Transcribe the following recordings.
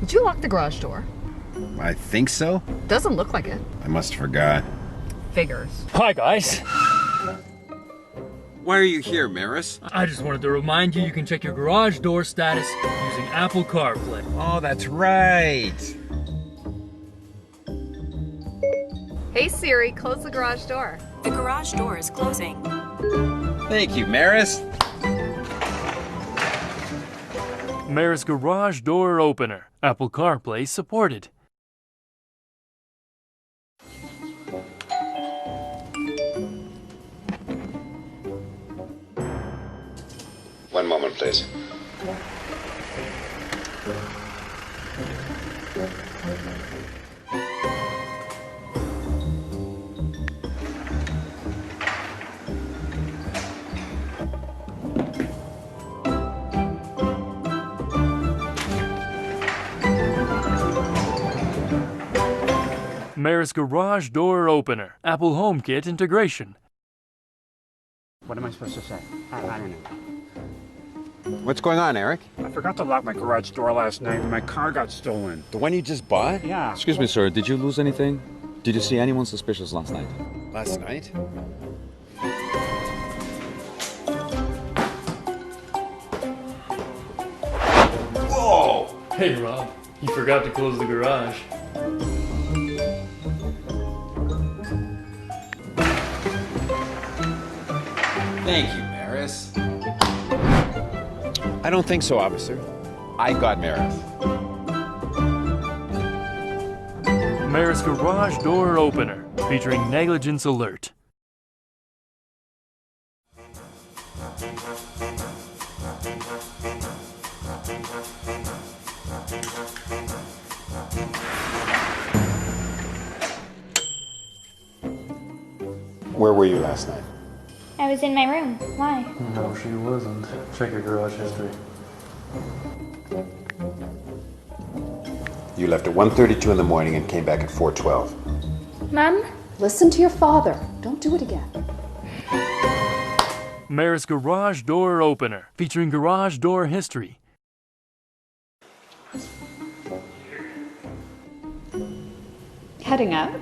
Did you lock the garage door? I think so. Doesn't look like it. I must have forgot. Figures. Hi, guys. Why are you here, Maris? I just wanted to remind you can check your garage door status using Apple CarPlay. Oh, that's right. Hey Siri, close the garage door. The garage door is closing. Thank you, Maris. Maris Garage Door Opener. Apple CarPlay supported. One moment, please. Maris Garage Door Opener. Apple HomeKit integration. What am I supposed to say? I don't know. What's going on, Eric? I forgot to lock my garage door last night and my car got stolen. The one you just bought? Yeah. Excuse me, sir. Did you lose anything? Did you see anyone suspicious last night? Last night? Whoa! Hey, Rob. You forgot to close the garage. Thank you, Maris. I don't think so, officer. I got Maris. Maris Garage Door Opener. Featuring negligence alert. Where were you last night? I was in my room. Why? No, she wasn't. Check your garage history. You left at 1:32 in the morning and came back at 4:12. Mom? Listen to your father. Don't do it again. Maris Garage Door Opener. Featuring garage door history. Heading out?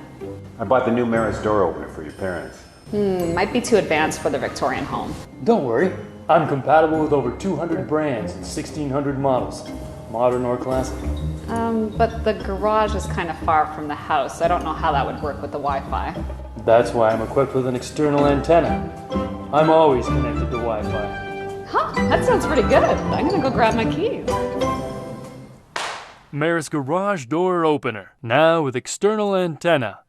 I bought the new Maris door opener for your parents. Might be too advanced for the Victorian home. Don't worry. I'm compatible with over 200 brands and 1,600 models. Modern or classic. But the garage is kind of far from the house. I don't know how that would work with the Wi-Fi. That's why I'm equipped with an external antenna. I'm always connected to Wi-Fi. Huh, that sounds pretty good. I'm gonna go grab my keys. Maris Garage Door Opener. Now with external antenna.